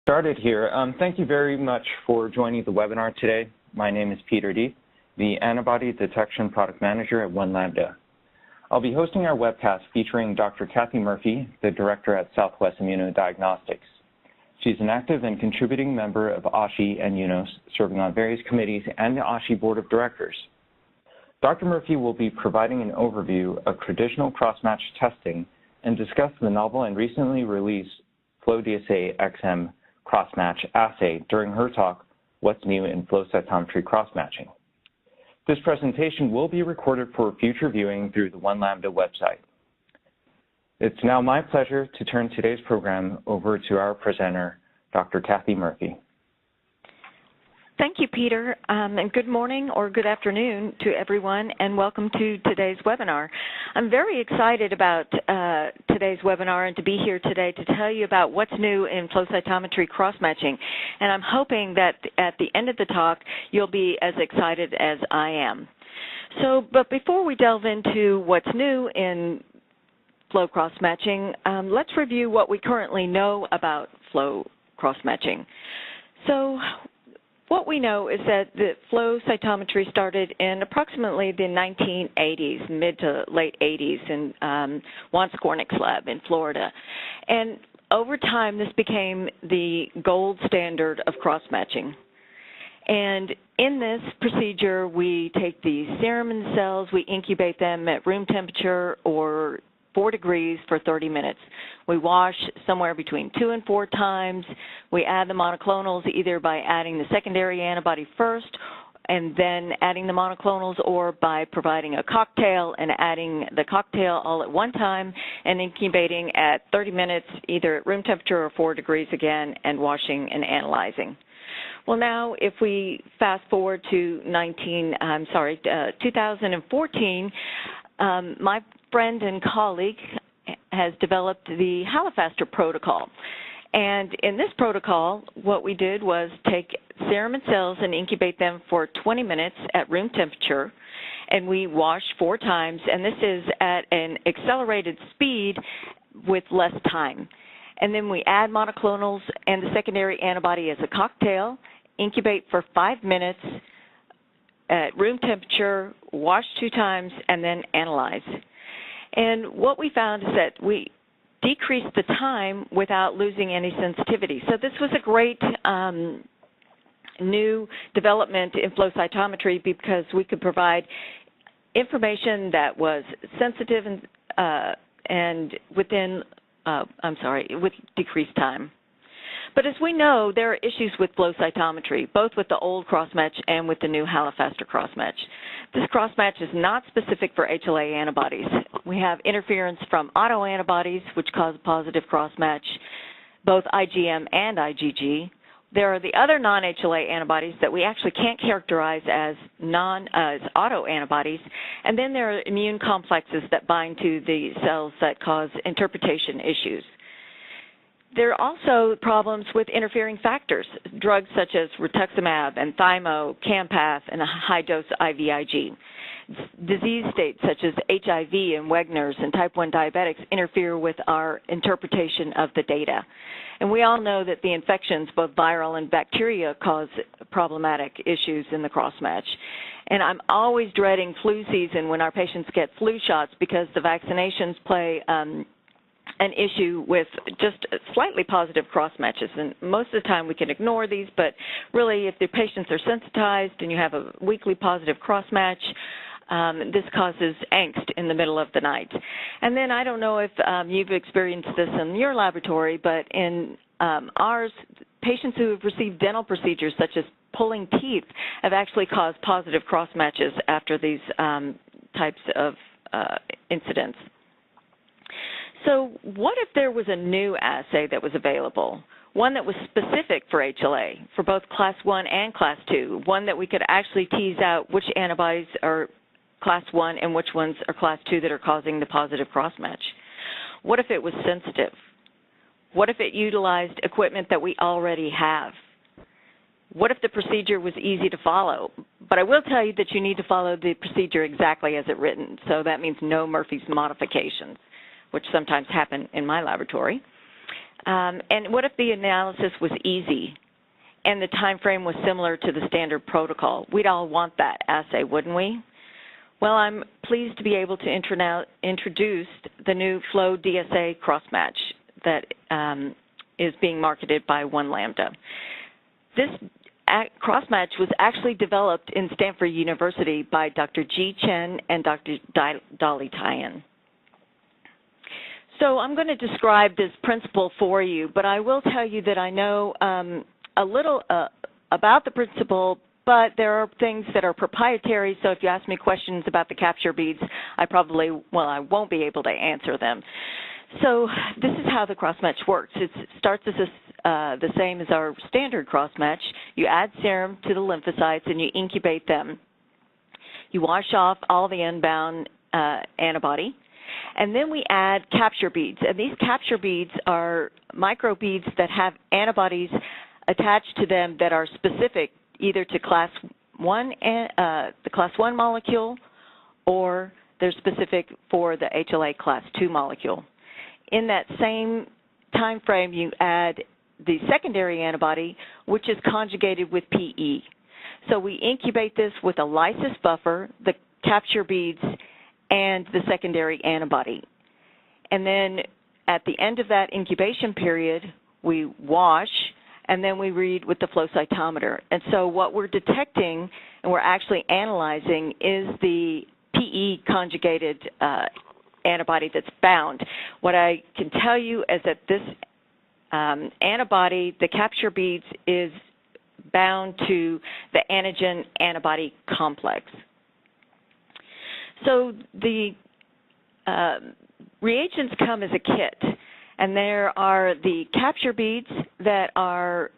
Started here. Thank you very much for joining the webinar today. My name is Ph.D., the Antibody Detection Product Manager at One Lambda. I'll be hosting our webcast featuring Dr. Cathi Murphey, the Director at Southwest Immunodiagnostics. She's an active and contributing member of ABHI and UNOS, serving on various committees and the ABHI Board of Directors. Dr. Murphey will be providing an overview of traditional cross-match testing and discuss the novel and recently released FlowDSA-XM cross-match assay during her talk, What's New in Flow Cytometry Crossmatching. This presentation will be recorded for future viewing through the One Lambda website. It's now my pleasure to turn today's program over to our presenter, Dr. Cathi Murphey. Thank you, Peter, and good morning or good afternoon to everyone, and welcome to today's webinar. I'm very excited about today's webinar and to be here today to tell you about what's new in flow cytometry cross-matching, and I'm hoping that at the end of the talk you'll be as excited as I am. But before we delve into what's new in flow cross-matching, let's review what we currently know about flow cross-matching. So what we know is that the flow cytometry started in approximately the 1980s, mid to late 80s in Juan Skornick's lab in Florida. And over time, this became the gold standard of cross-matching. And in this procedure, we take the serum and the cells, we incubate them at room temperature or 4 degrees for 30 minutes. We wash somewhere between 2 and 4 times. We add the monoclonals either by adding the secondary antibody first and then adding the monoclonals, or by providing a cocktail and adding the cocktail all at one time and incubating at 30 minutes either at room temperature or 4 degrees again, and washing and analyzing. Well, now if we fast forward to 2014, my friend and colleague has developed the Halifaster protocol. And in this protocol, what we did was take serum and cells and incubate them for 20 minutes at room temperature, and we wash 4 times, and this is at an accelerated speed with less time. And then we add monoclonals and the secondary antibody as a cocktail, incubate for 5 minutes at room temperature, wash 2 times, and then analyze. And what we found is that we decreased the time without losing any sensitivity. So this was a great new development in flow cytometry because we could provide information that was sensitive and within, with decreased time. But as we know, there are issues with flow cytometry, both with the old crossmatch and with the new Halifaster crossmatch. This crossmatch is not specific for HLA antibodies. We have interference from autoantibodies, which cause positive crossmatch, both IgM and IgG. There are the other non-HLA antibodies that we actually can't characterize as autoantibodies, and then there are immune complexes that bind to the cells that cause interpretation issues. There are also problems with interfering factors, drugs such as Rituximab and Thymo, Campath, and a high-dose IVIG. Disease states such as HIV and Wegener's and type 1 diabetics interfere with our interpretation of the data. And we all know that the infections, both viral and bacteria, cause problematic issues in the crossmatch. And I'm always dreading flu season when our patients get flu shots because the vaccinations play an issue with just slightly positive cross-matches. And most of the time we can ignore these, but really if the patients are sensitized and you have a weekly positive cross-match, this causes angst in the middle of the night. And then I don't know if you've experienced this in your laboratory, but in ours, patients who have received dental procedures such as pulling teeth have actually caused positive cross-matches after these types of incidents. So what if there was a new assay that was available, one that was specific for HLA, for both Class 1 and Class 2, one that we could actually tease out which antibodies are Class 1 and which ones are Class 2 that are causing the positive crossmatch? What if it was sensitive? What if it utilized equipment that we already have? What if the procedure was easy to follow? But I will tell you that you need to follow the procedure exactly as it's written, so that means no Murphy's modifications, which sometimes happen in my laboratory. And what if the analysis was easy and the time frame was similar to the standard protocol? We'd all want that assay, wouldn't we? Well, I'm pleased to be able to introduce the new FlowDSA Crossmatch that is being marketed by One Lambda. This crossmatch was actually developed in Stanford University by Dr. Ji Chen and Dr. Dolly Tyan. So I'm going to describe this principle for you, but I will tell you that I know a little about the principle, but there are things that are proprietary, so if you ask me questions about the capture beads, I won't be able to answer them. So this is how the crossmatch works. It starts as the same as our standard crossmatch. You add serum to the lymphocytes and you incubate them. You wash off all the unbound antibody, and then we add capture beads. And these capture beads are microbeads that have antibodies attached to them that are specific either to class 1, the class 1 molecule, or they're specific for the HLA class 2 molecule. In that same time frame, you add the secondary antibody, which is conjugated with PE. So we incubate this with a lysis buffer, the capture beads, and the secondary antibody. And then at the end of that incubation period, we wash, and then we read with the flow cytometer. And so what we're detecting and we're actually analyzing is the PE conjugated antibody that's bound. What I can tell you is that this antibody, the capture beads, is bound to the antigen antibody complex. So the reagents come as a kit. And there are the capture beads that are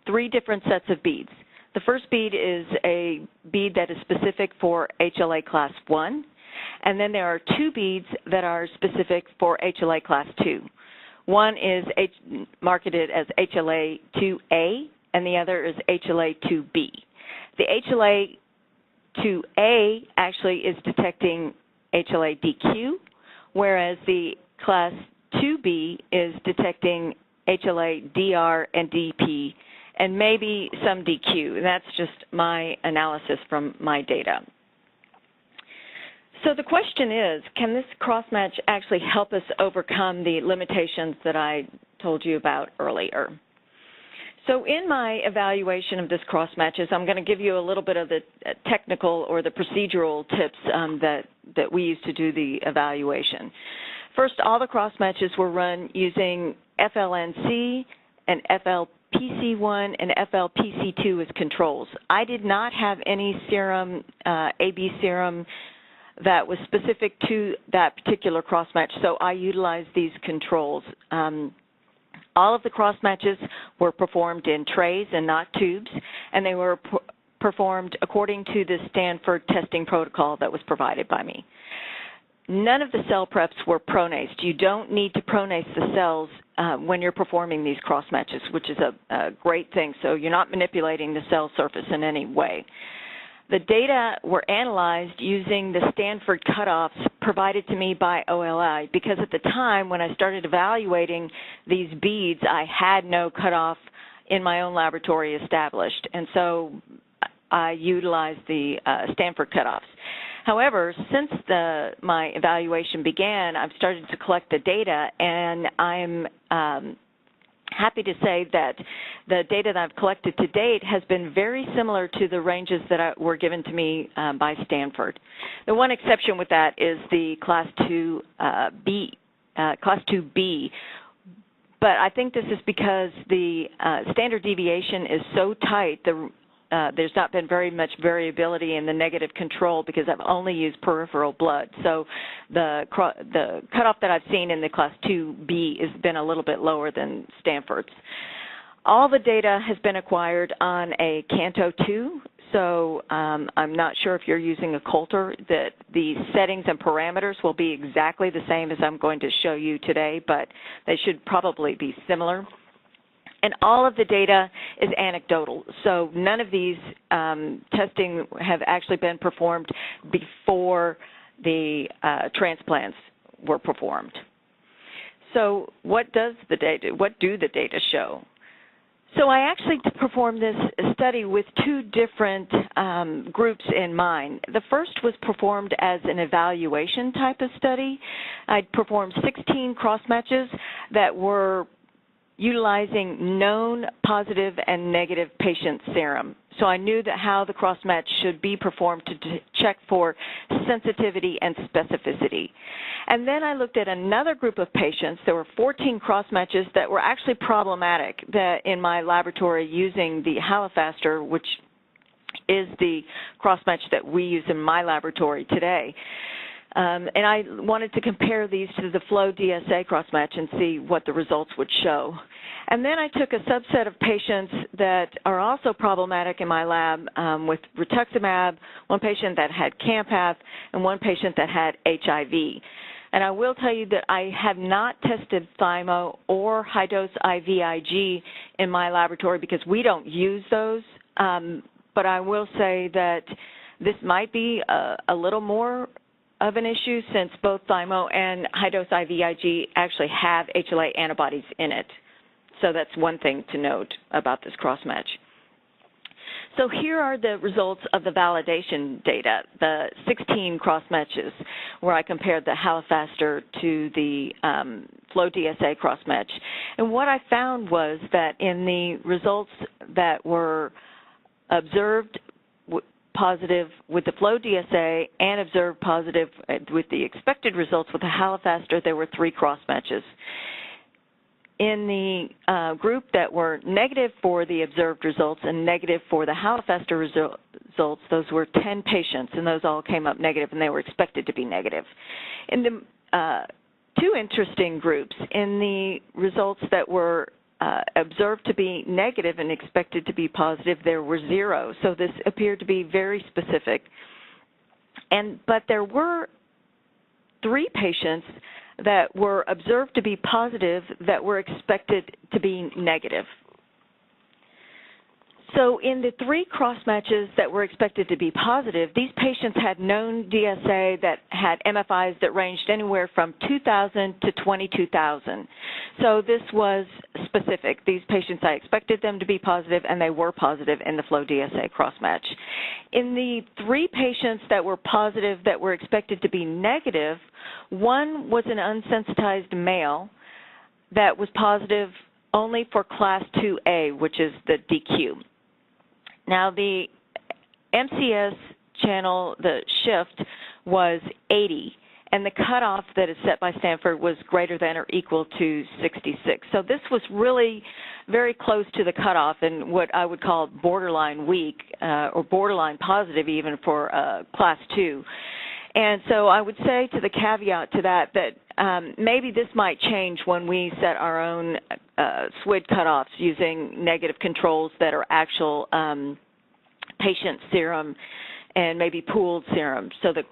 3 different sets of beads. The first bead is a bead that is specific for HLA class 1, and then there are 2 beads that are specific for HLA class 2. One is marketed as HLA-2A, and the other is HLA-2B. The HLA-2A actually is detecting HLA-DQ, whereas the class 2B is detecting HLA, DR, and DP, and maybe some DQ. That's just my analysis from my data. So the question is, can this crossmatch actually help us overcome the limitations that I told you about earlier? So in my evaluation of this crossmatches, I'm going to give you a little bit of the technical or the procedural tips that we use to do the evaluation. First, all the crossmatches were run using FLNC and FLPC1 and FLPC2 as controls. I did not have any serum, AB serum, that was specific to that particular crossmatch, so I utilized these controls. All of the crossmatches were performed in trays and not tubes, and they were performed according to the Stanford testing protocol that was provided by me. None of the cell preps were pronased. You don't need to pronase the cells when you're performing these crossmatches, which is a great thing. So you're not manipulating the cell surface in any way. The data were analyzed using the Stanford cutoffs provided to me by OLI, because at the time when I started evaluating these beads, I had no cutoff in my own laboratory established. And so I utilized the Stanford cutoffs. However, since my evaluation began, I've started to collect the data, and I'm happy to say that the data that I've collected to date has been very similar to the ranges that were given to me by Stanford. The one exception with that is the class 2B, but I think this is because the standard deviation is so tight. There's not been very much variability in the negative control because I've only used peripheral blood. So the cutoff that I've seen in the class 2B has been a little bit lower than Stanford's. All the data has been acquired on a Canto 2, so I'm not sure if you're using a Coulter, that the settings and parameters will be exactly the same as I'm going to show you today, but they should probably be similar. And all of the data is anecdotal, so none of these testing have actually been performed before the transplants were performed. So what do the data show? So I actually performed this study with two different groups in mind. The first was performed as an evaluation type of study. I performed 16 cross-matches that were utilizing known positive and negative patient serum. So I knew that how the cross-match should be performed to check for sensitivity and specificity. And then I looked at another group of patients. There were 14 cross-matches that were actually problematic that in my laboratory using the Halifaster, which is the cross-match that we use in my laboratory today. And I wanted to compare these to the FlowDSA crossmatch and see what the results would show. And then I took a subset of patients that are also problematic in my lab with Rituximab, one patient that had Campath, and one patient that had HIV. And I will tell you that I have not tested thymo or high-dose IVIG in my laboratory because we don't use those. But I will say that this might be a little more of an issue since both thymo and high-dose IVIG actually have HLA antibodies in it. So that's one thing to note about this crossmatch. So here are the results of the validation data, the 16 crossmatches, where I compared the Halifaster to the FlowDSA crossmatch. And what I found was that in the results that were observed positive with the FlowDSA and observed positive with the expected results with the Halifaster, there were 3 crossmatches. In the group that were negative for the observed results and negative for the Halifaster results, those were 10 patients, and those all came up negative, and they were expected to be negative. In the 2 interesting groups, in the results that were observed to be negative and expected to be positive, there were 0. So this appeared to be very specific. But there were 3 patients that were observed to be positive that were expected to be negative. So in the 3 cross-matches that were expected to be positive, these patients had known DSA that had MFIs that ranged anywhere from 2,000 to 22,000. So this was specific. These patients, I expected them to be positive, and they were positive in the FlowDSA cross-match. In the 3 patients that were positive that were expected to be negative, one was an unsensitized male that was positive only for class 2A, which is the DQ. Now, the MCS channel, the shift, was 80, and the cutoff that is set by Stanford was greater than or equal to 66. So this was really very close to the cutoff and what I would call borderline weak or borderline positive even for class 2. And so I would say to the caveat to that that maybe this might change when we set our own SWID cutoffs using negative controls that are actual patient serum and maybe pooled serum, so the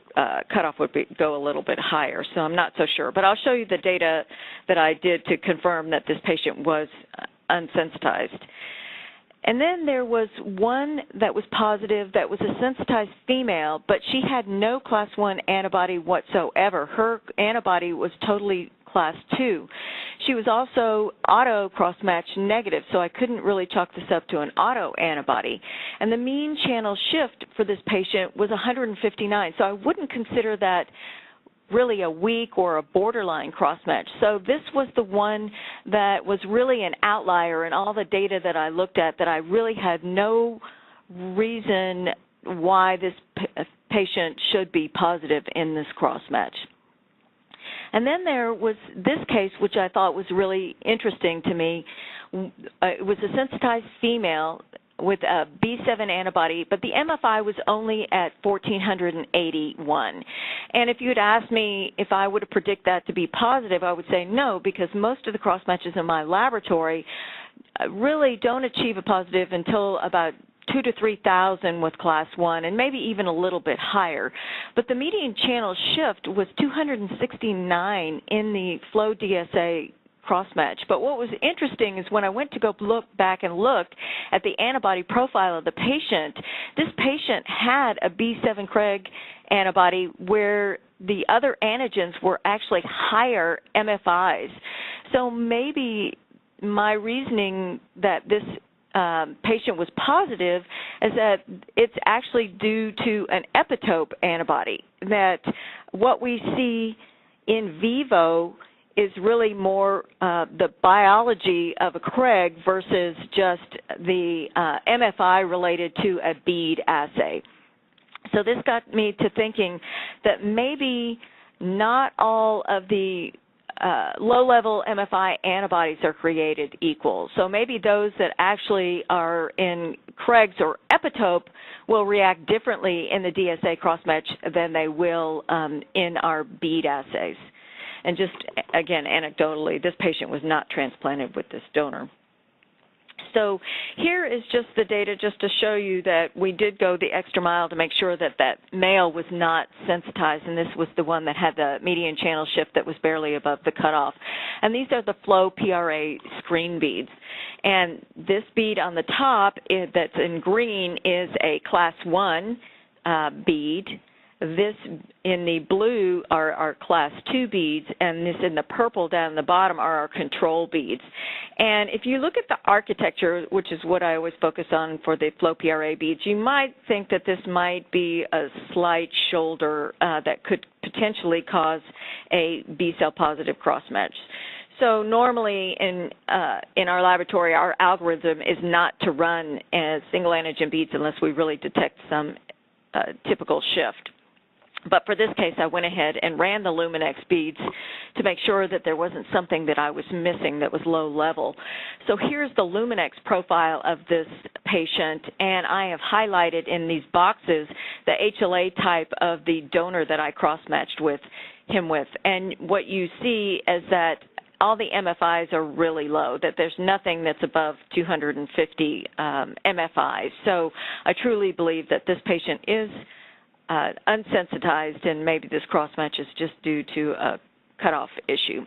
cutoff would go a little bit higher. So I'm not so sure. But I'll show you the data that I did to confirm that this patient was unsensitized. And then there was one that was positive that was a sensitized female, but she had no class 1 antibody whatsoever. Her antibody was totally class 2. She was also auto cross-match negative, so I couldn't really chalk this up to an auto antibody. And the mean channel shift for this patient was 159, so I wouldn't consider that really a weak or a borderline cross-match. So this was the one that was really an outlier in all the data that I looked at that I really had no reason why this patient should be positive in this cross-match. And then there was this case, which I thought was really interesting to me. It was a sensitized female with a B7 antibody, but the MFI was only at 1,481. And if you had asked me if I would have predicted that to be positive, I would say no, because most of the cross-matches in my laboratory really don't achieve a positive until about 2,000 to 3,000 with class 1, and maybe even a little bit higher. But the median channel shift was 269 in the FlowDSA crossmatch. But what was interesting is when I went to go look back and look at the antibody profile of the patient, this patient had a B7 Craig antibody where the other antigens were actually higher MFIs. so maybe my reasoning that this patient was positive is that it's actually due to an epitope antibody, that what we see in vivo is really more the biology of a Craig versus just the MFI related to a bead assay. So this got me to thinking that maybe not all of the low-level MFI antibodies are created equal. So maybe those that actually are in Craig's or epitope will react differently in the DSA crossmatch than they will in our bead assays. And just, again, anecdotally, this patient was not transplanted with this donor. So here is just the data just to show you that we did go the extra mile to make sure that that male was not sensitized, and this was the one that had the median channel shift that was barely above the cutoff. And these are the Flow PRA screen beads. And this bead on the top that's in green is a class 1 bead. This in the blue are our class 2 beads, and this in the purple down in the bottom are our control beads. And if you look at the architecture, which is what I always focus on for the Flow PRA beads, you might think that this might be a slight shoulder that could potentially cause a B-cell positive crossmatch. So normally in our laboratory, our algorithm is not to run as single antigen beads unless we really detect some typical shift. But for this case, I went ahead and ran the Luminex beads to make sure that there wasn't something that I was missing that was low level. So here's the Luminex profile of this patient, and I have highlighted in these boxes the HLA type of the donor that I cross-matched him with. And what you see is that all the MFIs are really low, that there's nothing that's above 250 MFIs. So I truly believe that this patient is unsensitized, and maybe this crossmatch is just due to a cutoff issue.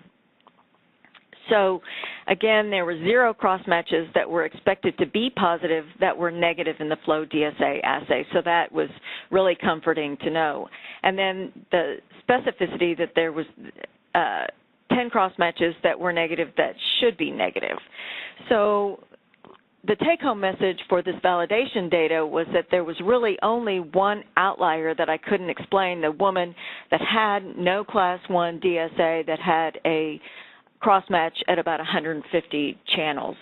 So again, there were 0 crossmatches that were expected to be positive that were negative in the FlowDSA assay. So that was really comforting to know. And then the specificity that there was 10 crossmatches that were negative that should be negative. So the take-home message for this validation data was that there was really only one outlier that I couldn't explain, the woman that had no class 1 DSA that had a crossmatch at about 150 channels.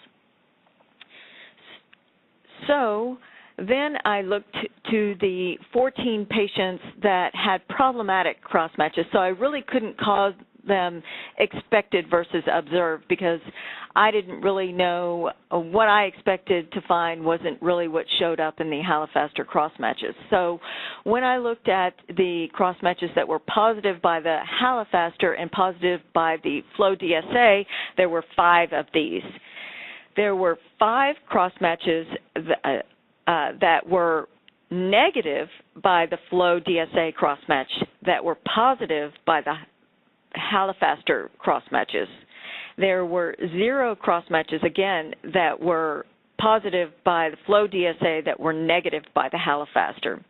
So then I looked to the 14 patients that had problematic crossmatches. So I really couldn't call them expected versus observed because I didn't really know what I expected to find wasn't really what showed up in the Halifaster crossmatches. So when I looked at the crossmatches that were positive by the Halifaster and positive by the FlowDSA, there were 5 of these. There were 5 crossmatches that were negative by the FlowDSA crossmatch that were positive by the Halifaster crossmatches. There were 0 crossmatches, again, that were positive by the FlowDSA that were negative by the Halifaster.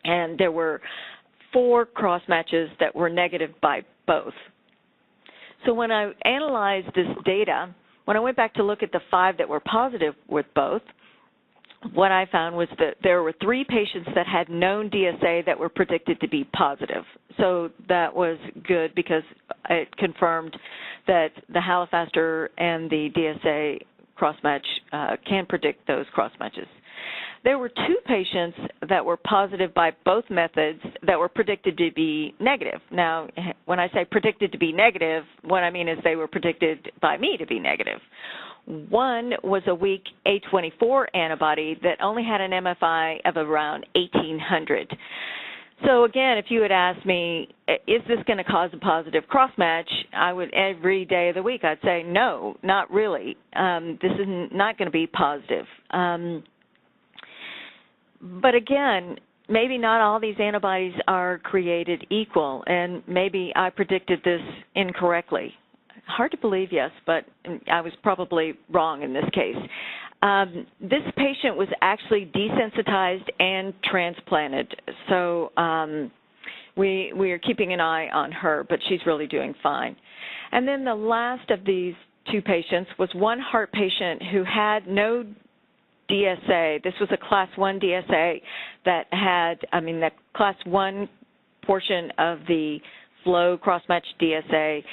And there were 4 crossmatches that were negative by both. So when I analyzed this data, when I went back to look at the 5 that were positive with both, what I found was that there were 3 patients that had known DSA that were predicted to be positive. So that was good because it confirmed that the Halifaster and the DSA crossmatch can predict those crossmatches. There were 2 patients that were positive by both methods that were predicted to be negative. Now, when I say predicted to be negative, what I mean is they were predicted by me to be negative. One was a weak A24 antibody that only had an MFI of around 1,800. So again, if you had asked me, is this going to cause a positive crossmatch, I would every day of the week I'd say no, not really. This is not going to be positive. But again, maybe not all these antibodies are created equal, and maybe I predicted this incorrectly. Hard to believe, yes, but I was probably wrong in this case. This patient was actually desensitized and transplanted, so we are keeping an eye on her, but she's really doing fine. And then the last of these two patients was one heart patient who had no DSA. This was a Class 1 DSA that had, the Class 1 portion of the Flow Crossmatch DSA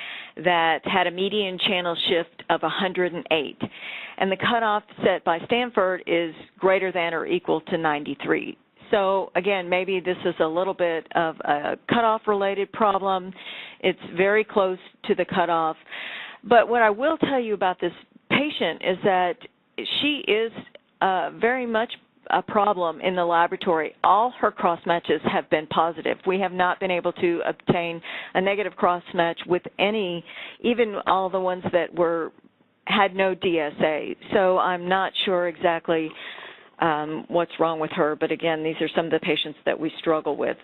that had a median channel shift of 108. And the cutoff set by Stanford is greater than or equal to 93. So, again, maybe this is a little bit of a cutoff-related problem. It's very close to the cutoff. But what I will tell you about this patient is that she is very much a problem in the laboratory. All her cross-matches have been positive. We have not been able to obtain a negative cross-match with any, even all the ones that had no DSA. So I'm not sure exactly what's wrong with her, but again, these are some of the patients that we struggle with.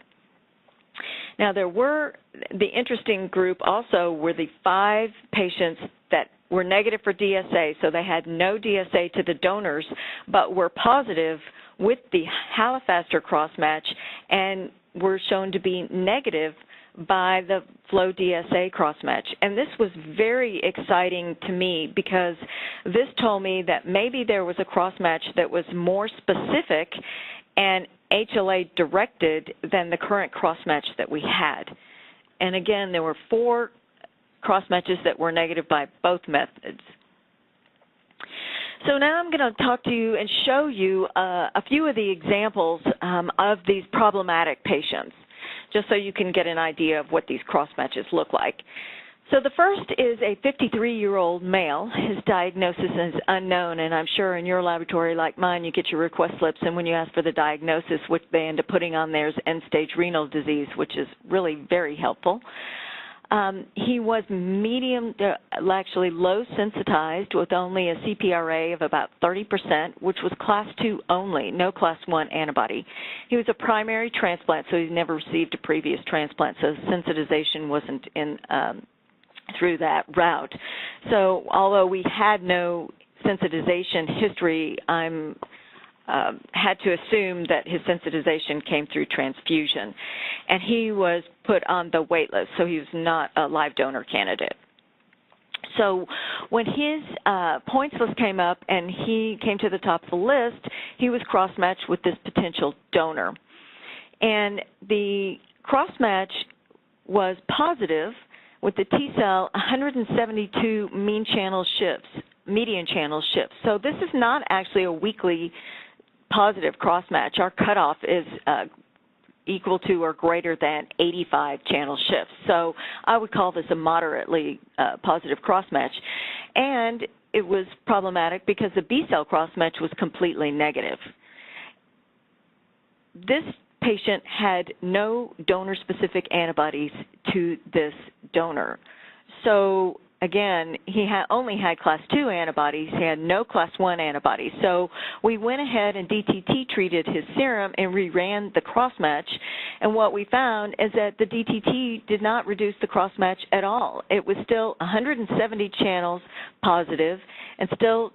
Now, the interesting group also were the 5 patients that were negative for DSA, so they had no DSA to the donors, but were positive with the Halifaster crossmatch and were shown to be negative by the FlowDSA crossmatch. And this was very exciting to me because this told me that maybe there was a crossmatch that was more specific and HLA directed than the current crossmatch that we had. And again, there were 4 crossmatches that were negative by both methods. So now I'm going to talk to you and show you a few of the examples of these problematic patients, just so you can get an idea of what these crossmatches look like. So the first is a 53-year-old male. His diagnosis is unknown, and I'm sure in your laboratory, like mine, you get your request slips, and when you ask for the diagnosis, what they end up putting on there is end-stage renal disease, which is really very helpful. He was medium, actually low sensitized with only a CPRA of about 30%, which was Class 2 only, no Class 1 antibody. He was a primary transplant, so he never received a previous transplant, so sensitization wasn't in through that route. So although we had no sensitization history, had to assume that his sensitization came through transfusion. And he was put on the wait list, so he was not a live donor candidate. So when his points list came up and he came to the top of the list, he was cross-matched with this potential donor. And the cross-match was positive with the T-cell 172 median channel shifts. So this is not actually a weekly positive cross-match. Our cutoff is equal to or greater than 85 channel shifts. So I would call this a moderately positive cross-match. And it was problematic because the B-cell cross-match was completely negative. This patient had no donor-specific antibodies to this donor. So again, he only had Class 2 antibodies. He had no Class 1 antibodies. So we went ahead and DTT treated his serum and reran the crossmatch. And what we found is that the DTT did not reduce the crossmatch at all. It was still 170 channels positive and still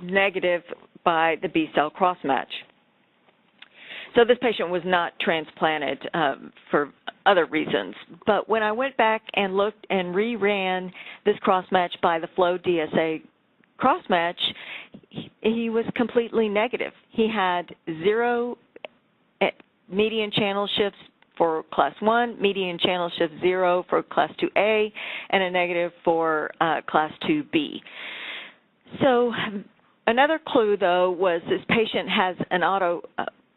negative by the B-cell crossmatch. So this patient was not transplanted for other reasons. But when I went back and looked and reran this crossmatch by the FlowDSA crossmatch, he was completely negative. He had 0 median channel shifts for Class 1, median channel shift 0 for Class 2A, and a negative for Class 2B. So another clue, though, was this patient has an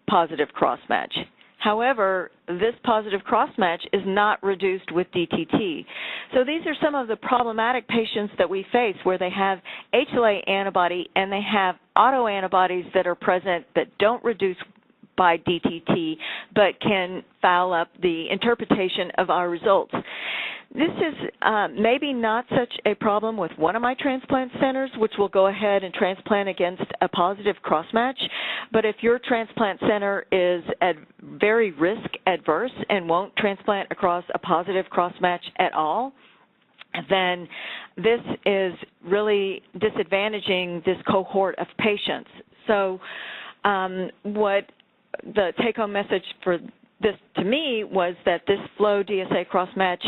positive crossmatch. However, this positive crossmatch is not reduced with DTT. So these are some of the problematic patients that we face where they have HLA antibody and they have autoantibodies that are present that don't reduce by DTT but can foul up the interpretation of our results. This is maybe not such a problem with one of my transplant centers, which will go ahead and transplant against a positive crossmatch. But if your transplant center is at very risk adverse and won't transplant across a positive crossmatch at all, then this is really disadvantaging this cohort of patients. So what the take-home message for this to me was that this FlowDSA crossmatch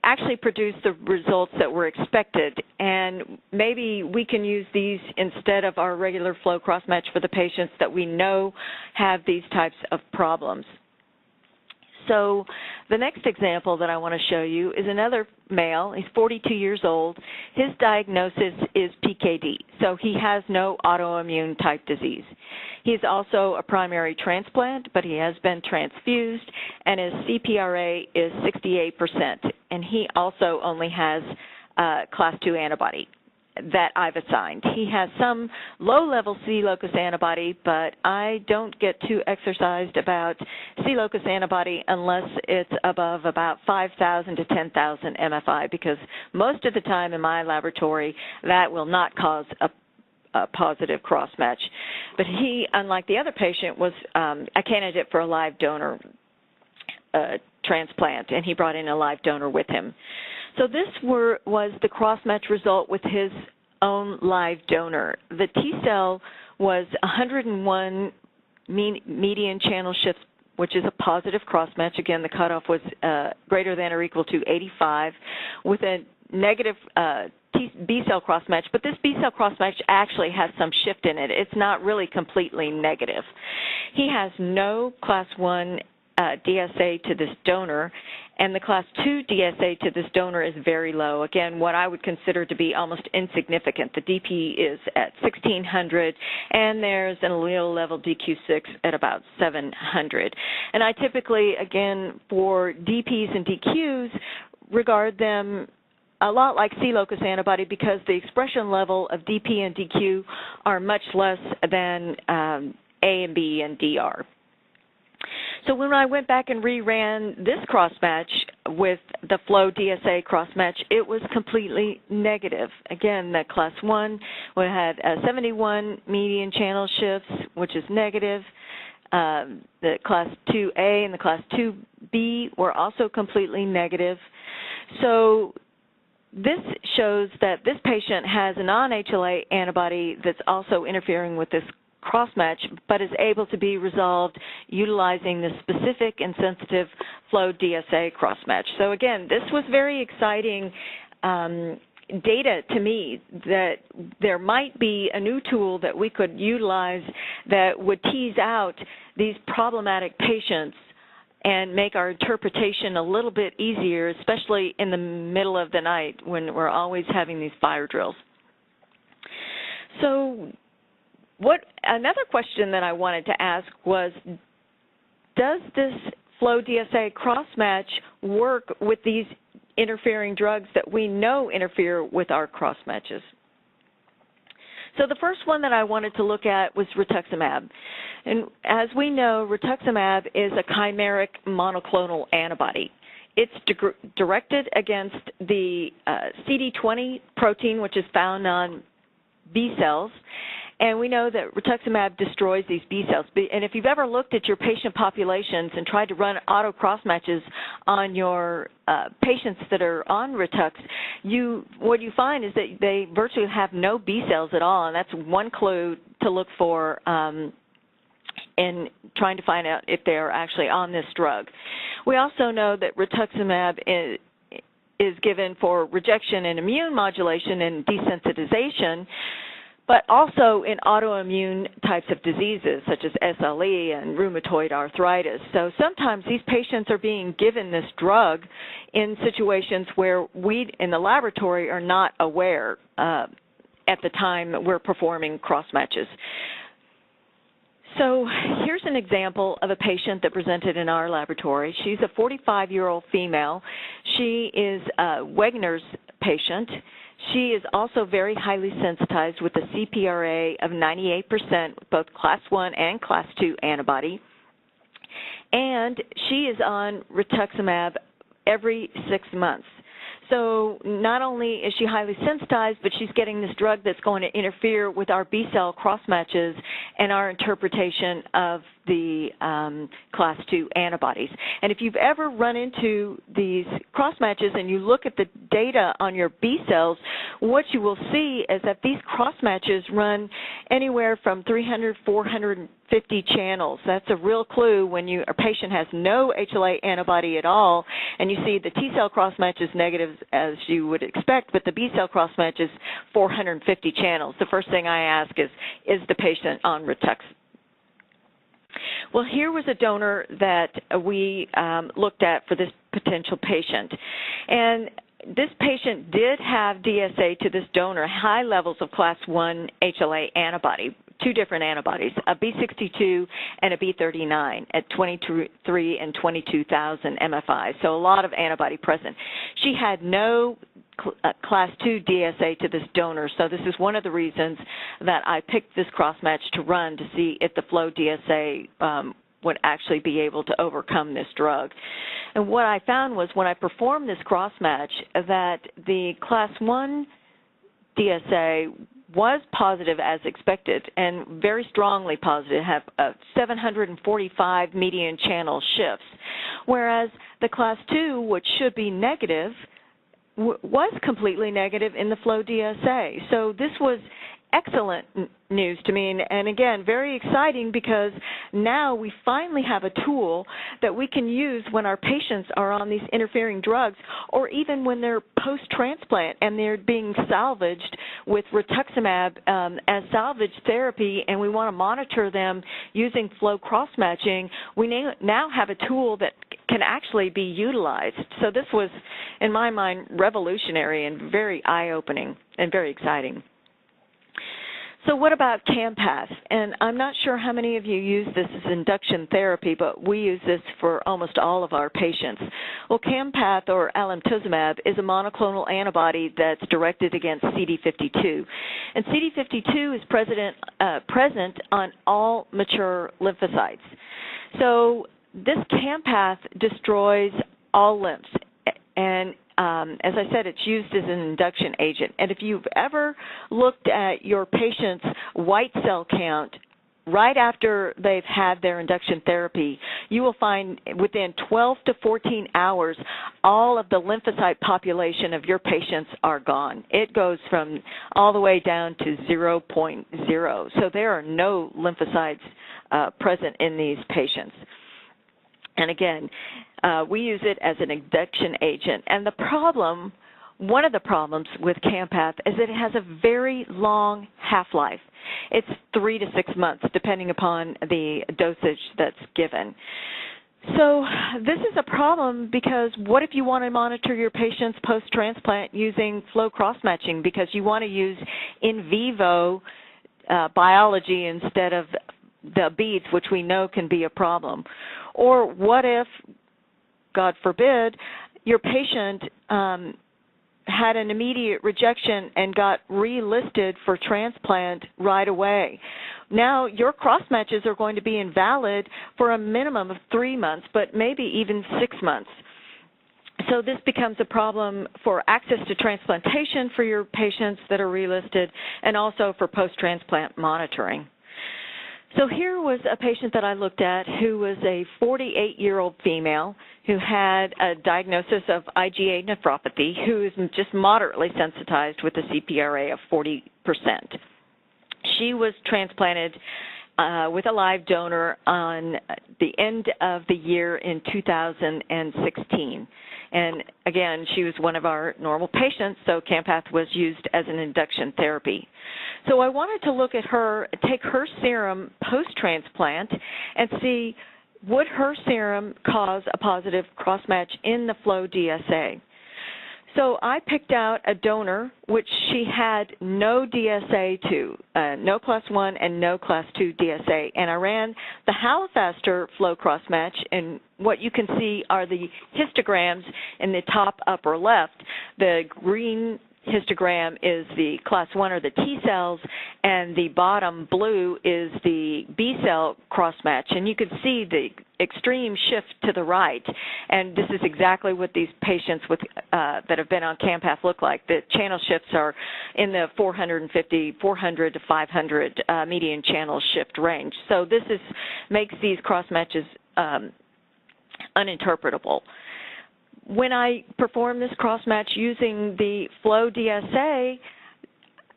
actually produced the results that were expected, and maybe we can use these instead of our regular flow crossmatch for the patients that we know have these types of problems. So the next example that I want to show you is another male. He's 42 years old. His diagnosis is PKD, so he has no autoimmune type disease. He's also a primary transplant, but he has been transfused, and his CPRA is 68%, and he also only has class 2 antibody that I've assigned. He has some low-level C locus antibody, but I don't get too exercised about C locus antibody unless it's above about 5,000 to 10,000 MFI, because most of the time in my laboratory that will not cause a positive cross-match. But he, unlike the other patient, was a candidate for a live donor transplant, and he brought in a live donor with him. So this was the cross-match result with his own live donor. The T-cell was 101 median channel shifts, which is a positive cross-match. Again, the cutoff was greater than or equal to 85 with a negative B-cell cross-match, but this B-cell cross-match actually has some shift in it. It's not really completely negative. He has no class 1 DSA to this donor, and the class 2 DSA to this donor is very low. Again, what I would consider to be almost insignificant. The DP is at 1,600, and there's an allele level DQ6 at about 700. And I typically, again, for DPs and DQs, regard them a lot like C locus antibody because the expression level of DP and DQ are much less than A and B and DR. So when I went back and reran this crossmatch with the FlowDSA crossmatch, it was completely negative. Again, the class 1 we had 71 median channel shifts, which is negative. The class 2A and the class 2B were also completely negative. So this shows that this patient has a non-HLA antibody that's also interfering with this crossmatch, but is able to be resolved utilizing the specific and sensitive FlowDSA crossmatch. So again, this was very exciting data to me that there might be a new tool that we could utilize that would tease out these problematic patients and make our interpretation a little bit easier, especially in the middle of the night when we're always having these fire drills. So another question that I wanted to ask was, does this FlowDSA crossmatch work with these interfering drugs that we know interfere with our crossmatches? So the first one that I wanted to look at was Rituximab. And as we know, Rituximab is a chimeric monoclonal antibody. It's directed against the CD20 protein, which is found on B cells. And we know that Rituximab destroys these B cells. And if you've ever looked at your patient populations and tried to run auto cross-matches on your patients that are on Ritux, what you find is that they virtually have no B cells at all, and that's one clue to look for in trying to find out if they're actually on this drug. We also know that Rituximab is given for rejection and immune modulation and desensitization, but also in autoimmune types of diseases such as SLE and rheumatoid arthritis. So sometimes these patients are being given this drug in situations where we in the laboratory are not aware at the time we're performing cross-matches. So here's an example of a patient that presented in our laboratory. She's a 45-year-old female. She is a Wegener's patient. She is also very highly sensitized with a CPRA of 98%, both class 1 and class 2 antibody. And she is on Rituximab every 6 months. So not only is she highly sensitized, but she's getting this drug that's going to interfere with our B-cell cross-matches and our interpretation of the class 2 antibodies. And if you've ever run into these cross-matches and you look at the data on your B cells, what you will see is that these cross-matches run anywhere from 300, 450 channels. That's a real clue when a patient has no HLA antibody at all, and you see the T cell cross-match is negative as you would expect, but the B cell cross-match is 450 channels. The first thing I ask is the patient on Rituximab? Well, here was a donor that we looked at for this potential patient. And this patient did have DSA to this donor, high levels of class 1 HLA antibody, 2 different antibodies, a B62 and a B39 at 23 and 22,000 MFI, so a lot of antibody present. She had no class 2 DSA to this donor, so this is one of the reasons that I picked this cross-match to run to see if the FlowDSA would actually be able to overcome this drug. And what I found was when I performed this cross-match that the class 1 DSA was positive as expected and very strongly positive, have 745 median channel shifts, whereas the class 2, which should be negative, was completely negative in the FlowDSA. So this was excellent news to me, and again, very exciting because now we finally have a tool that we can use when our patients are on these interfering drugs, or even when they're post-transplant and they're being salvaged with Rituximab as salvage therapy, and we want to monitor them using flow cross-matching. We now have a tool that can actually be utilized. So this was, in my mind, revolutionary and very eye-opening and very exciting. So what about Campath? And I'm not sure how many of you use this as induction therapy, but we use this for almost all of our patients. Well, Campath, or alemtuzumab, is a monoclonal antibody that's directed against CD52. And CD52 is present on all mature lymphocytes. So this Campath destroys all lymphs, and as I said, it's used as an induction agent. And if you've ever looked at your patient's white cell count right after they've had their induction therapy, you will find within 12 to 14 hours, all of the lymphocyte population of your patients are gone. It goes from all the way down to 0.0. So there are no lymphocytes present in these patients. And again, we use it as an induction agent. And the problem, one of the problems with Campath is that it has a very long half-life. It's 3 to 6 months, depending upon the dosage that's given. So this is a problem because what if you want to monitor your patients post-transplant using flow cross-matching because you want to use in vivo biology instead of the beads, which we know can be a problem? Or what if, God forbid, your patient had an immediate rejection and got relisted for transplant right away? Now your cross-matches are going to be invalid for a minimum of 3 months, but maybe even 6 months. So this becomes a problem for access to transplantation for your patients that are relisted and also for post-transplant monitoring. So here was a patient that I looked at who was a 48-year-old female who had a diagnosis of IgA nephropathy, who is just moderately sensitized with a CPRA of 40%. She was transplanted with a live donor on the end of the year in 2016. And again, she was one of our normal patients, so Campath was used as an induction therapy. So I wanted to look at her, take her serum post-transplant and see would her serum cause a positive cross-match in the FlowDSA. So I picked out a donor which she had no DSA to, no class 1 and no class 2 DSA, and I ran the Halifaster flow cross-match, and what you can see are the histograms in the top upper left. The green histogram is the class 1 or the T cells, and the bottom blue is the B cell cross-match. And you can see the extreme shift to the right, and this is exactly what these patients with that have been on Campath look like. The channel shifts are in the 400 to 500 median channel shift range. So this makes these cross-matches uninterpretable. When I performed this cross-match using the FlowDSA,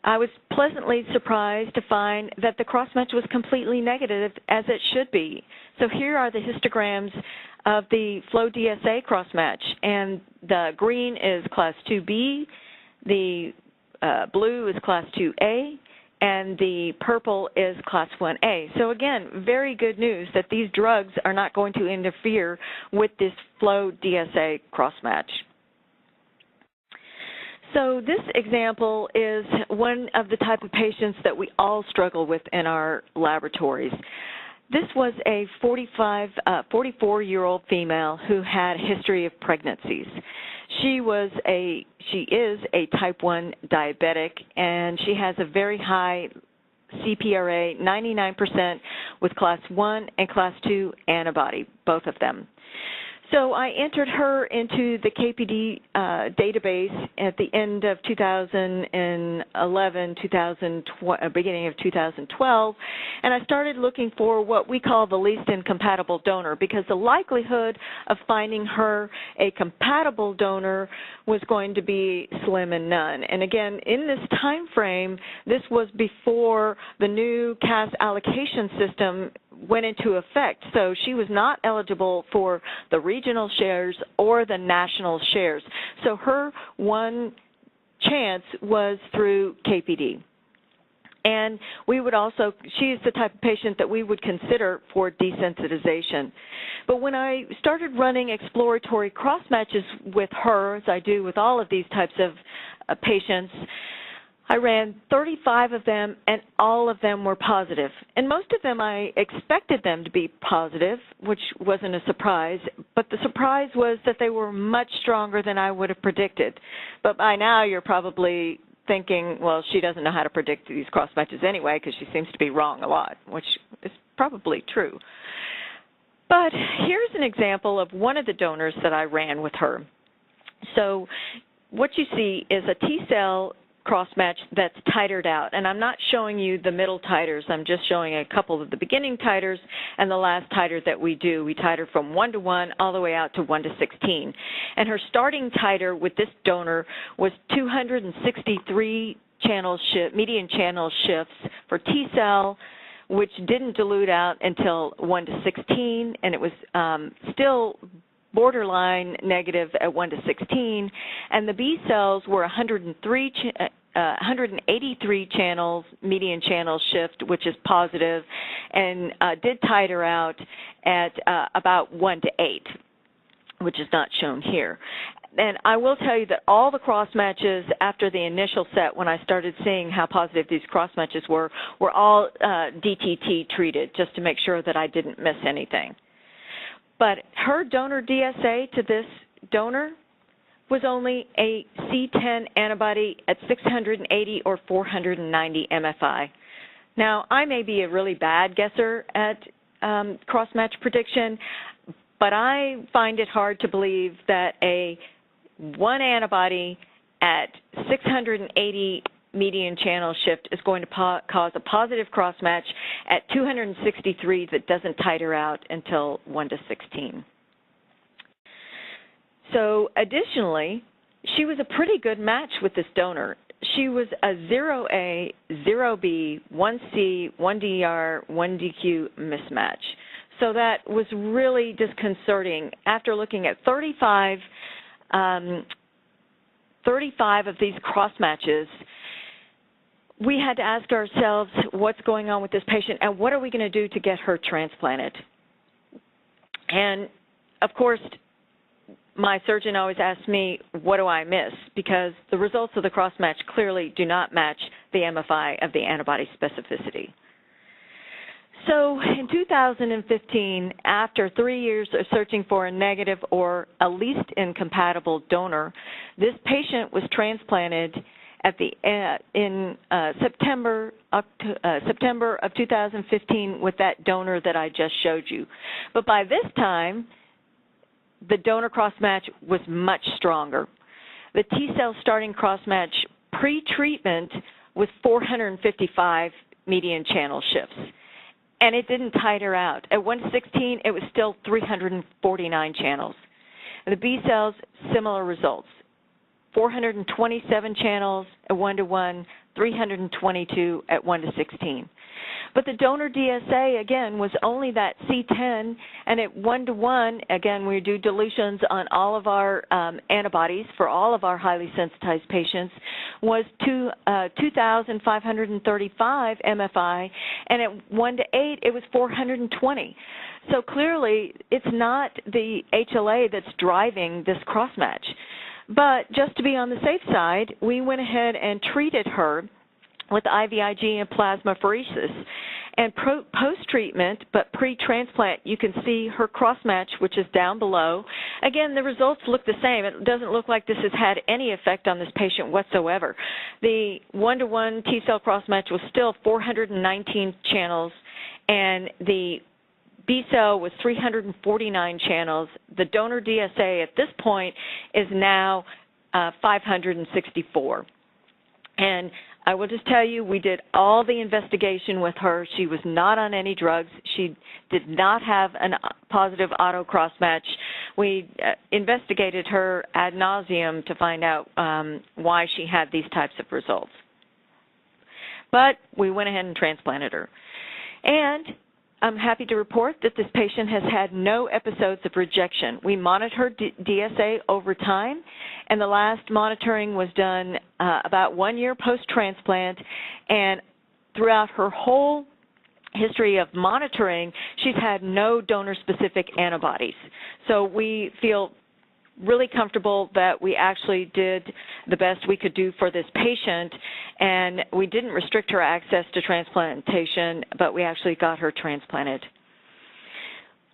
I was pleasantly surprised to find that the cross-match was completely negative, as it should be. So here are the histograms of the FlowDSA cross-match, and the green is class 2B, the blue is class 2A, and the purple is class 1A. So again, very good news that these drugs are not going to interfere with this FlowDSA cross-match. So this example is one of the type of patients that we all struggle with in our laboratories. This was a 44-year-old female who had a history of pregnancies. She is a type 1 diabetic, and she has a very high CPRA, 99% with class 1 and class 2 antibody, both of them. So I entered her into the KPD database at the end of 2011, beginning of 2012, and I started looking for what we call the least incompatible donor, because the likelihood of finding her a compatible donor was going to be slim and none. And again, in this time frame, this was before the new CAS allocation system went into effect, so she was not eligible for the regional shares or the national shares. So her one chance was through KPD. And we would also, she is the type of patient that we would consider for desensitization. But when I started running exploratory cross-matches with her, as I do with all of these types of patients, I ran 35 of them, and all of them were positive. And most of them I expected them to be positive, which wasn't a surprise, but the surprise was that they were much stronger than I would have predicted. But by now you're probably thinking, well, she doesn't know how to predict these cross-matches anyway, because she seems to be wrong a lot, which is probably true. But here's an example of one of the donors that I ran with her. So what you see is a T-cell cross-match that's titered out, and I'm not showing you the middle titers. I'm just showing a couple of the beginning titers and the last titer that we do. We titer from 1 to 1 all the way out to 1 to 16. And her starting titer with this donor was 263 median channel shifts for T-cell, which didn't dilute out until 1 to 16, and it was still borderline negative at 1 to 16, and the B cells were 183 channels, median channel shift, which is positive, and did titer out at about 1 to 8, which is not shown here. And I will tell you that all the cross-matches after the initial set, when I started seeing how positive these cross-matches were all DTT treated, just to make sure that I didn't miss anything. But her donor DSA to this donor was only a C10 antibody at 680 or 490 MFI. Now, I may be a really bad guesser at cross-match prediction, but I find it hard to believe that one antibody at 680 median channel shift is going to cause a positive cross-match at 263 that doesn't titer out until 1 to 16. So additionally, she was a pretty good match with this donor. She was a 0A, 0B, 1C, 1DR, 1DQ mismatch. So that was really disconcerting. After looking at 35 of these cross-matches, we had to ask ourselves what's going on with this patient and what are we going to do to get her transplanted. And, of course, my surgeon always asks me, what do I miss? Because the results of the cross-match clearly do not match the MFI of the antibody specificity. So in 2015, after 3 years of searching for a negative or a least incompatible donor, this patient was transplanted, in September of 2015 with that donor that I just showed you. But by this time, the donor crossmatch was much stronger. The T-cell starting crossmatch pre-treatment was 455 median channel shifts, and it didn't titer out. At 1:16, it was still 349 channels. The B cells, similar results. 427 channels at 1:1, 322 at 1:16. But the donor DSA, again, was only that C10, and at 1:1, again, we do dilutions on all of our antibodies for all of our highly sensitized patients, was 2,535 MFI, and at 1:8, it was 420. So clearly, it's not the HLA that's driving this crossmatch. But just to be on the safe side, we went ahead and treated her with IVIG and plasmapheresis. And post-treatment, but pre-transplant, you can see her crossmatch, which is down below. Again, the results look the same. It doesn't look like this has had any effect on this patient whatsoever. The 1:1 T-cell crossmatch was still 419 channels, and the B-cell was 349 channels. The donor DSA at this point is now 564. And I will just tell you, we did all the investigation with her. She was not on any drugs. She did not have a positive auto crossmatch. We investigated her ad nauseum to find out why she had these types of results. But we went ahead and transplanted her. And I'm happy to report that this patient has had no episodes of rejection. We monitored DSA over time, and the last monitoring was done about 1 year post-transplant, and throughout her whole history of monitoring, she's had no donor-specific antibodies. So we feel really comfortable that we actually did the best we could do for this patient, and we didn't restrict her access to transplantation, but we actually got her transplanted.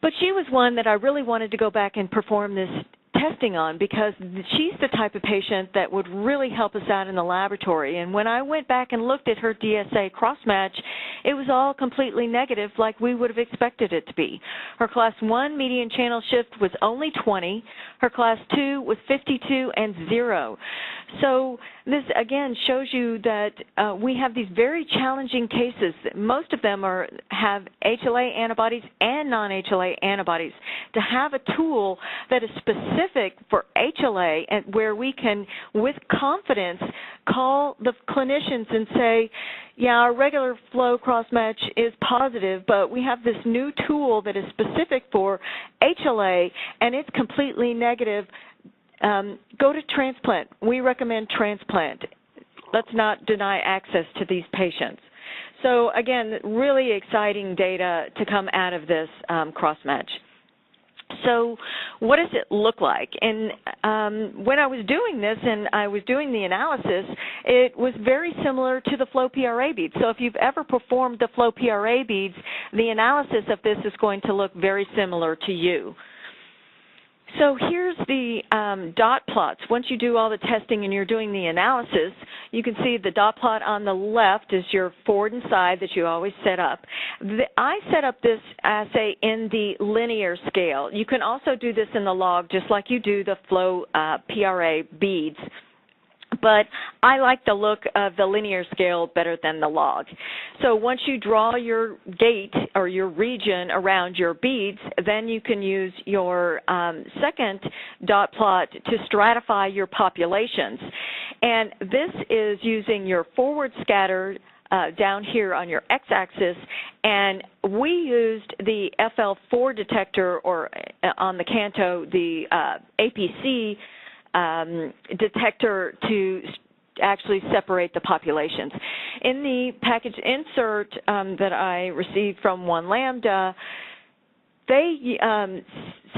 But she was one that I really wanted to go back and perform this testing on because she's the type of patient that would really help us out in the laboratory. And when I went back and looked at her DSA crossmatch, it was all completely negative like we would have expected it to be. Her class 1 median channel shift was only 20. Her class 2 was 52 and 0. So this, again, shows you that we have these very challenging cases. Most of them have HLA antibodies and non-HLA antibodies. To have a tool that is specific for HLA and where we can, with confidence, call the clinicians and say, yeah, our regular flow crossmatch is positive, but we have this new tool that is specific for HLA, and it's completely negative. Go to transplant. We recommend transplant. Let's not deny access to these patients. So again, really exciting data to come out of this crossmatch. So what does it look like? And when I was doing this and I was doing the analysis, it was very similar to the flow PRA beads. So if you've ever performed the flow PRA beads, the analysis of this is going to look very similar to you. So here's the dot plots. Once you do all the testing and you're doing the analysis, you can see the dot plot on the left is your forward and side that you always set up. I set up this assay in the linear scale. You can also do this in the log just like you do the flow PRA beads. But I like the look of the linear scale better than the log. So once you draw your gate or your region around your beads, then you can use your second dot plot to stratify your populations. And this is using your forward scatter down here on your x-axis, and we used the FL4 detector, or on the Canto, the APC detector to actually separate the populations. In the package insert that I received from One Lambda, they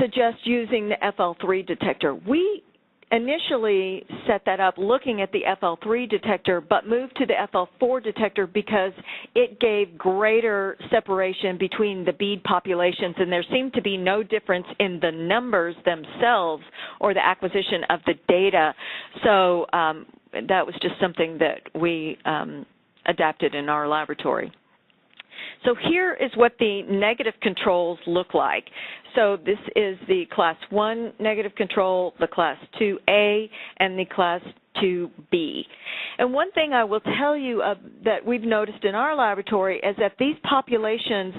suggest using the FL3 detector. We initially set that up looking at the FL3 detector, but moved to the FL4 detector because it gave greater separation between the bead populations, and there seemed to be no difference in the numbers themselves or the acquisition of the data. So that was just something that we adapted in our laboratory. So here is what the negative controls look like. So this is the Class 1 negative control, the Class 2A, and the Class 2B. And one thing I will tell you that we've noticed in our laboratory is that these populations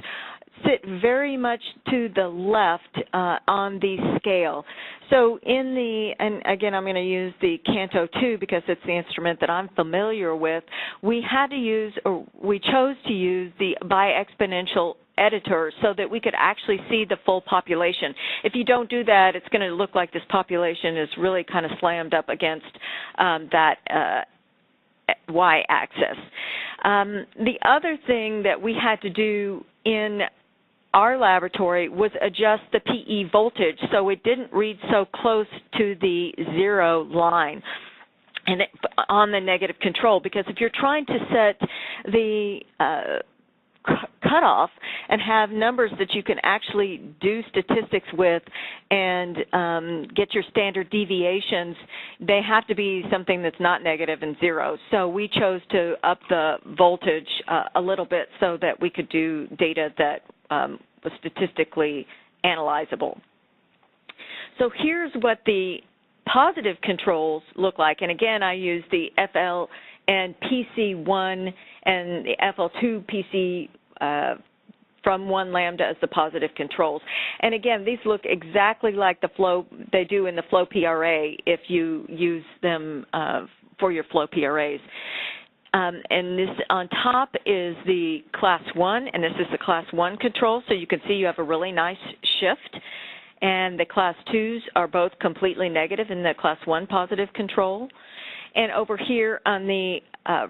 sit very much to the left on the scale. So in the, and again I'm going to use the Canto 2 because it's the instrument that I'm familiar with, we had to use, or we chose to use the bi-exponential editor so that we could actually see the full population. If you don't do that, it's going to look like this population is really kind of slammed up against that y-axis. The other thing that we had to do in our laboratory was adjust the PE voltage so it didn't read so close to the 0 line and on the negative control, because if you're trying to set the cutoff and have numbers that you can actually do statistics with and get your standard deviations, they have to be something that's not negative and 0. So we chose to up the voltage a little bit so that we could do data that was statistically analyzable. So here's what the positive controls look like. And again, I use the FL and PC1 and the FL2 PC from 1 lambda as the positive controls. And again, these look exactly like the flow they do in the flow PRA if you use them for your flow PRAs. And this on top is the Class 1, and this is the Class 1 control, so you can see you have a really nice shift. And the Class 2s are both completely negative in the Class 1 positive control. And over here on the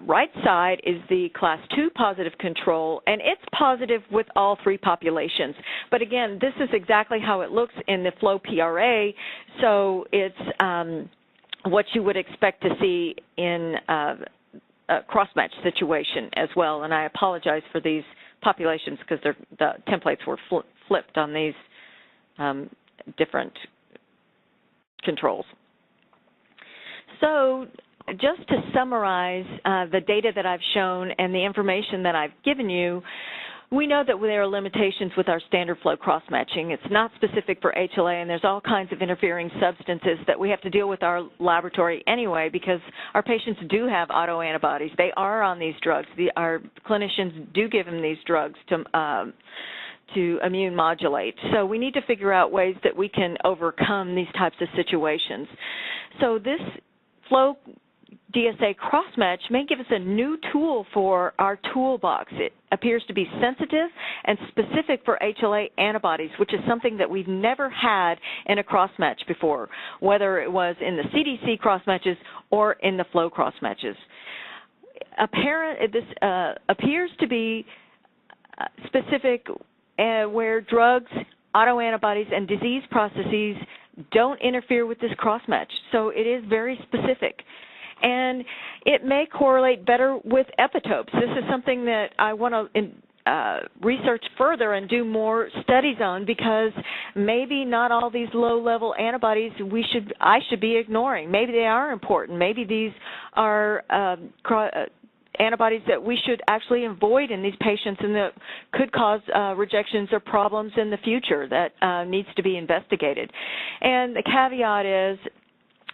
right side is the Class 2 positive control, and it's positive with all 3 populations. But again, this is exactly how it looks in the flow PRA, so it's what you would expect to see in cross-match situation as well, and I apologize for these populations because the templates were flipped on these different controls. So just to summarize the data that I've shown and the information that I've given you, we know that there are limitations with our standard flow cross-matching. It's not specific for HLA, and there's all kinds of interfering substances that we have to deal with our laboratory anyway because our patients do have autoantibodies. They are on these drugs. Our clinicians do give them these drugs to immune modulate. So we need to figure out ways that we can overcome these types of situations. So this flow DSA crossmatch may give us a new tool for our toolbox. It appears to be sensitive and specific for HLA antibodies, which is something that we've never had in a crossmatch before, whether it was in the CDC crossmatches or in the flow crossmatches. This appears to be specific where drugs, autoantibodies, and disease processes don't interfere with this crossmatch. So it is very specific. And it may correlate better with epitopes. This is something that I want to research further and do more studies on because maybe not all these low-level antibodies I should be ignoring. Maybe they are important. Maybe these are antibodies that we should actually avoid in these patients and that could cause rejections or problems in the future that needs to be investigated. And the caveat is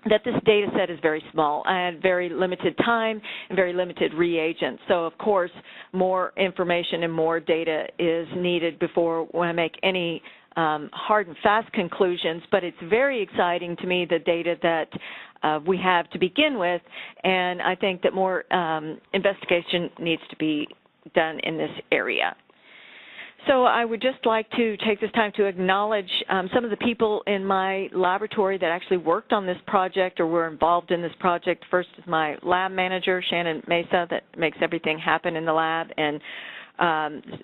that this data set is very small and very limited time and very limited reagents. So, of course, more information and more data is needed before we make any hard and fast conclusions, but it's very exciting to me, the data that we have to begin with, and I think that more investigation needs to be done in this area. So I would just like to take this time to acknowledge some of the people in my laboratory that actually worked on this project or were involved in this project. First is my lab manager, Shannon Mesa, that makes everything happen in the lab, and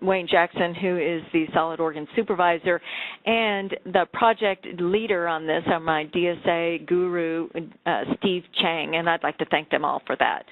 Wayne Jackson, who is the solid organ supervisor, and the project leader on this are my DSA guru, Steve Chang, and I'd like to thank them all for that.